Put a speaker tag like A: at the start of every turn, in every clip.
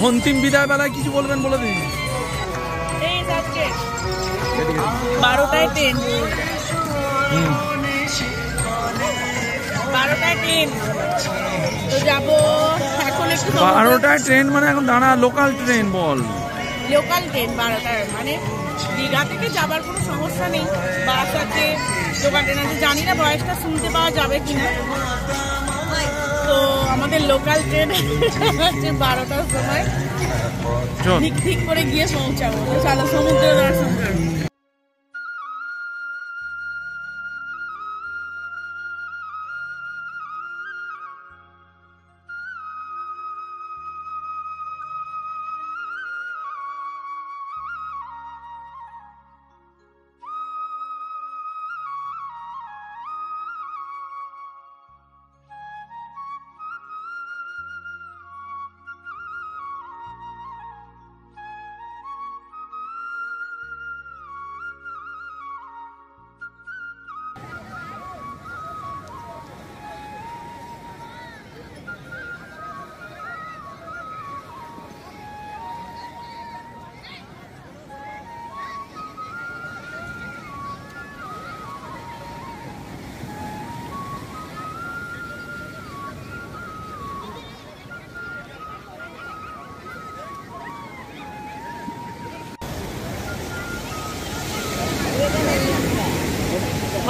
A: অন্তিম বিদায় বেলায় কিছু বলবেন বলে দিন।
B: 12টায় ট্রেন, 12টায় ট্রেন তো যাবো এখন একটু।
A: 12টায় ট্রেন মানে এখন দাঁড়া, লোকাল ট্রেন বল।
B: লোকাল ট্রেন 12টায়, মানে দীঘা থেকে যাবার কোনো সমস্যা নেই, বাস আছে, লোকাল ট্রেন আছে। জানি না ভয়েসটা শুনতে পাওয়া যাবে কিনা। তো আমাদের লোকাল ট্রেন হচ্ছে 12টার সময়, ঠিক ঠিক করে গিয়ে পৌঁছাবো। তো চলো সমুদ্র দর্শন করবো।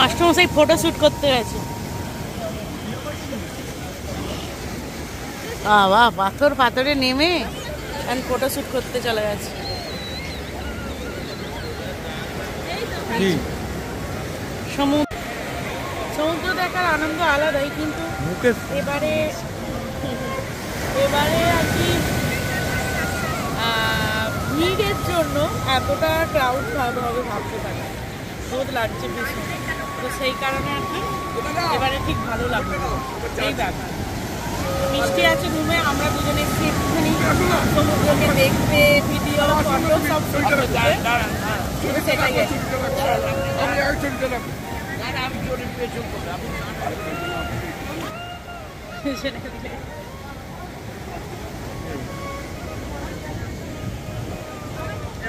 B: মাস্টারমশাই ফটো শুট করতে গেছে। বাবা পাথরে নেমে ফটো শুট করতে চলে গেছে। সমুদ্র দেখার আনন্দ আলাদাই, কিন্তু এবারে আর কি ভিড়ের জন্য এতটা ক্রাউড হবে ভাবতে পারি, রোদ লাগছে বেশি, তো সেই কারণে আর কি এবারে ঠিক ভালো লাগবে এই ব্যাপার। মিষ্টি আছে রুমে, আমরা দুজনে একটুখানি সমুদ্রকে দেখতে, ভিডিও ফটো সব সেটাই আছে।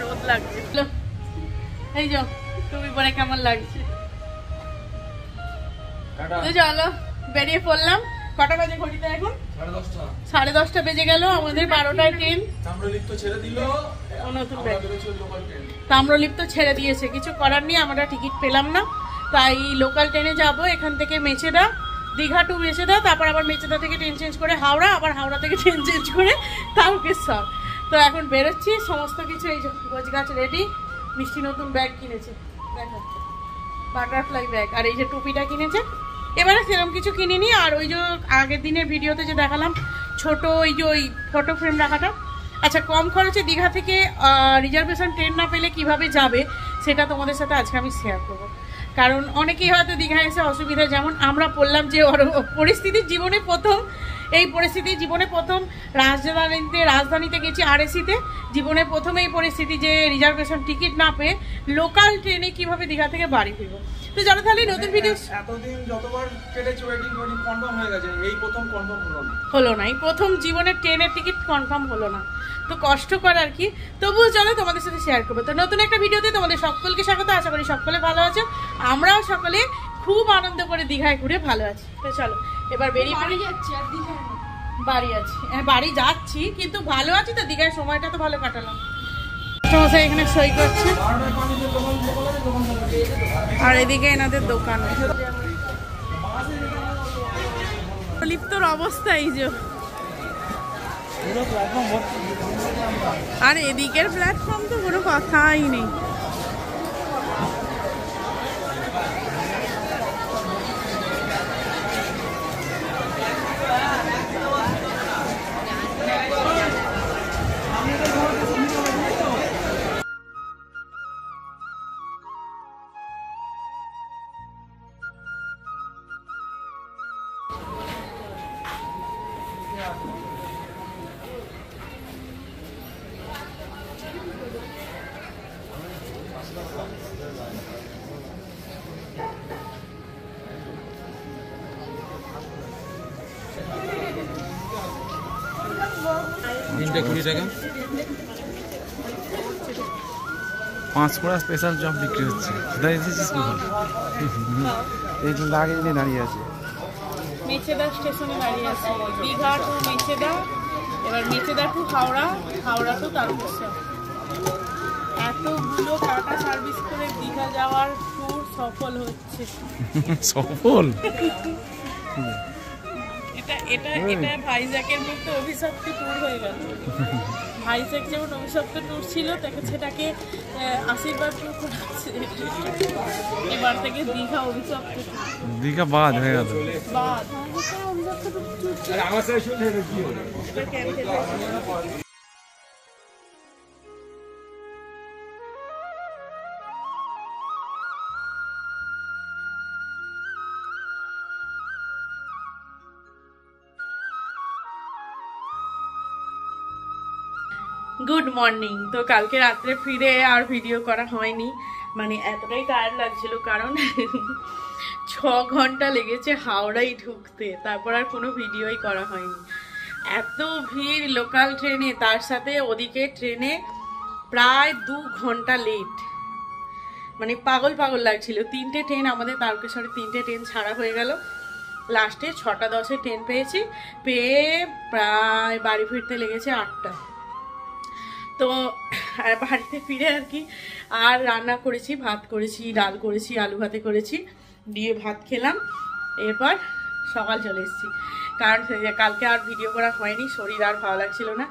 B: রোদ লাগছে, এই যাও তুমি পরে কেমন লাগছে। চলো বেরিয়ে পড়লাম। কটা বাজে ঘড়িতে এখন? 10:30 বেজে গেল। আমাদের 12টায় ট্রেন। তাম্রলিপ্ত ছেড়ে দিয়েছে, কিছু করার নেই, আমরা টিকিট পেলাম না, তাই লোকাল ট্রেনে যাব। এখান থেকে মেচেদা, দীঘা টু মেচেদা, তারপর আবার মেচেদা থেকে ট্রেন চেঞ্জ করে হাওড়া, আবার হাওড়া থেকে ট্রেন চেঞ্জ করে তারকেশ্বর। তো এখন বেরোচ্ছি, সমস্ত কিছু এই যে গোছ গাছ রেডি। মিষ্টি নতুন ব্যাগ কিনেছে, দেখো বাটারফ্লাই ব্যাগ, আর এই যে টুপিটা কিনেছে। এবারে সেরকম কিছু কিনিনি। আর ওই যে আগের দিনের ভিডিওতে যে দেখালাম ছোট ওই যে ওই ফটো ফ্রেম রাখাটা, আচ্ছা কম খরচে দীঘা থেকে রিজার্ভেশন ট্রেন না পেলে কিভাবে যাবে সেটা তোমাদের সাথে আজকে আমি শেয়ার করবো। কারণ অনেকেই হয়তো দীঘায় এসে অসুবিধা, যেমন আমরা পড়লাম যে পরিস্থিতির জীবনে প্রথম, এই পরিস্থিতি জীবনে প্রথম রাজধানীতে গেছি আরএসিতে, জীবনে প্রথম এই পরিস্থিতি যে রিজার্ভেশন টিকিট না পেয়ে লোকাল ট্রেনে কিভাবে দীঘা থেকে বাড়ি ফিরবো। তো চলো তাহলে নতুন ভিডিও।
A: এতদিন যতবার কেটেছি ওয়েটিং কনফার্ম হয়ে গেছে, এই প্রথম কনফার্ম
B: হলো না, এই প্রথম জীবনের ট্রেনের টিকিট কনফার্ম হলো না, তো কষ্টকর আর কি। তবুও চলো তোমাদের সাথে শেয়ার করবো। তো নতুন একটা ভিডিওতে তোমাদের সকলকে স্বাগত। আশা করি সকলে ভালো আছো, আমরাও সকলে খুব আনন্দ করে দীঘায় ঘুরে ভালো আছি। তো চলো এবার বেরিয়ে যাচ্ছি। আর দীঘায় বাড়ি আছি, হ্যাঁ বাড়ি যাচ্ছি, কিন্তু ভালো আছি তো, দীঘায় সময়টা তো ভালো কাটালাম। এখানে সই করছে, আর এদিকে এনাদের দোকান। লিপ্তর অবস্থা এই যে, আর এদিকের প্ল্যাটফর্ম তো কোনো কথাই নেই।
A: 320 টাকা।
C: পাঁচকুড়া স্পেশাল চপ বিক্রি হচ্ছে। কোথায় এসেছিস কোথায়? এই তো আগে নিয়ে দাঁড়িয়ে আছে।
B: মেচেদা স্টেশনে দাঁড়িয়ে আছে। দীঘা টু মেচেদা, এবার মেচেদা টু হাওড়া, হাওড়া টু তারকেশ্বর। এতগুলো টাটা সার্ভিস করে দীঘা যাওয়ার ট্যুর সফল হচ্ছে।
C: সফল?
B: এটা এটা এটা ভাইজ্যাকের মধ্যে অভিশপ্ত ট্যুর হয়ে গেল। ভাইজ্যাক যেমন অভিশপ্ত ট্যুর ছিল, তাকে সেটাকে আশীর্বাদ ট্যুর করেছে। এবার থেকে দীঘা অভিশপ্ত ট্যুর।
C: দীঘা বাদ হয়ে গেল।
B: বাদ অভিশপ্ত ট্যুর।
A: আর আমার সাথে শুনলে কি হবে?
B: এটা ক্যান্সেল হয়েছে। Good morning. তো কালকে রাত্রে ফিরে আর ভিডিও করা হয়নি, মানে এতটাই টায়ার্ড লাগছিল, কারণ 6 ঘন্টা লেগেছে হাওড়ায় ঢুকতে, তারপর আর কোনো ভিডিওই করা হয়নি। এত ভিড় লোকাল ট্রেনে, তার সাথে ওদিকে ট্রেনে প্রায় 2 ঘন্টা লেট, মানে পাগল পাগল লাগছিল। 3টে ট্রেন আমাদের তারকেশ্বরে, 3টে ট্রেন ছাড়া হয়ে গেল। লাস্টে 6টা 10-এ ট্রেন পেয়েছি, পেয়ে প্রায় বাড়ি ফিরতে লেগেছে 8টা। তো বাড়িতে ফিরে আর কি আর রান্না করেছি, ভাত করেছি, ডাল করেছি, আলু ভাতে করেছি, দিয়ে ভাত খেলাম। এরপর সকাল চলে এসেছি, কারণ কালকে আর ভিডিও করা হয়নি, শরীর আর ভালো লাগছিল না।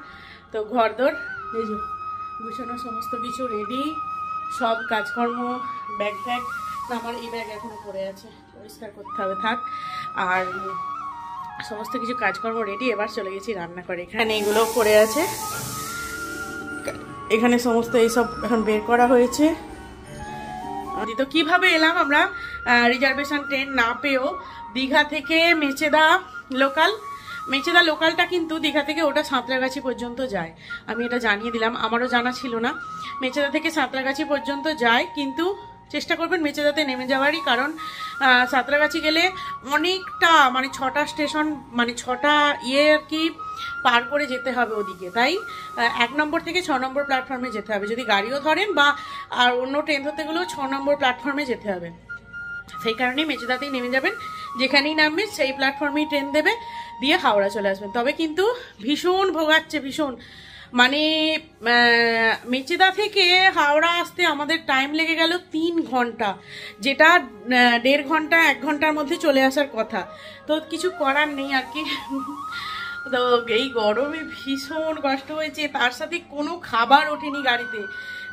B: তো ঘরদোর এই যে গুছানো, সমস্ত কিছু রেডি, সব কাজকর্ম, ব্যাগ ফ্যাগ, আমার এই ব্যাগ এখনো পড়ে আছে, পরিষ্কার করতে হবে, থাক। আর সমস্ত কিছু কাজকর্ম রেডি, এবার চলে গেছি রান্না করে। এখানে এগুলো পড়ে আছে, এখানে সমস্ত এইসব এখন বের করা হয়েছে। তো কিভাবে এলাম আমরা, রিজার্ভেশন ট্রেন না পেয়েও দীঘা থেকে মেচেদা লোকাল, মেচেদা লোকালটা কিন্তু দীঘা থেকে ওটা সাঁতরাগাছি পর্যন্ত যায়। আমি এটা জানিয়ে দিলাম, আমারও জানা ছিল না। মেচেদা থেকে সাঁতরাগাছি পর্যন্ত যায়, কিন্তু চেষ্টা করবেন মেচেদাতে নেমে যাওয়ারই, কারণ সাঁতরাগাছি গেলে অনেকটা, মানে 6টা স্টেশন, মানে 6টা আর কি পার করে যেতে হবে ওদিকে। তাই 1 নম্বর থেকে 6 নম্বর প্ল্যাটফর্মে যেতে হবে, যদি গাড়িও ধরেন বা আর অন্য ট্রেন ধরতে গেলেও 6 নম্বর প্ল্যাটফর্মে যেতে হবে। সেই কারণেই মেচেদাতেই নেমে যাবেন, যেখানেই নামবেন সেই প্ল্যাটফর্মেই ট্রেন দেবে, দিয়ে হাওড়া চলে আসবেন। তবে কিন্তু ভীষণ ভোগাচ্ছে, ভীষণ, মানে মেচেদা থেকে হাওড়া আসতে আমাদের টাইম লেগে গেল 3 ঘন্টা, যেটা 1.5 ঘন্টা 1 ঘন্টার মধ্যে চলে আসার কথা। তো কিছু করার নেই আর কি। তো এই গরমে ভীষণ কষ্ট হয়েছে, তার সাথে কোনো খাবার ওঠেনি গাড়িতে,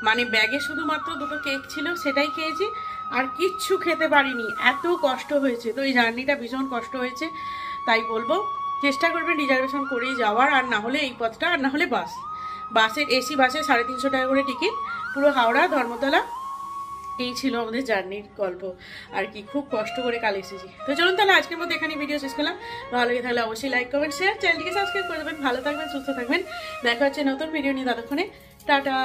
B: মানে ব্যাগে শুধুমাত্র 2টো কেক ছিল, সেটাই খেয়েছি, আর কিচ্ছু খেতে পারিনি, এত কষ্ট হয়েছে। তো এই জার্নিটা ভীষণ কষ্ট হয়েছে, তাই বলবো চেষ্টা করবেন রিজার্ভেশন করেই যাওয়ার, আর না হলে এই পথটা, আর না হলে বাসের এসি বাসে 350 টাকা করে টিকিট, পুরো হাওড়া ধর্মতলা। এই ছিল আমাদের জার্নির গল্প আর কি, খুব কষ্ট করে কাল এসেছি। তো চলুন তাহলে আজকের মধ্যে এখানে ভিডিও শেষ করলাম। ভালো লাগে তাহলে অবশ্যই লাইক কমেন্ট শেয়ার, চ্যানেলটিকে সাবস্ক্রাইব করে দেবেন। ভালো থাকবেন, সুস্থ থাকবেন, দেখা হচ্ছে নতুন ভিডিও নিয়ে, ততক্ষণে টাটা।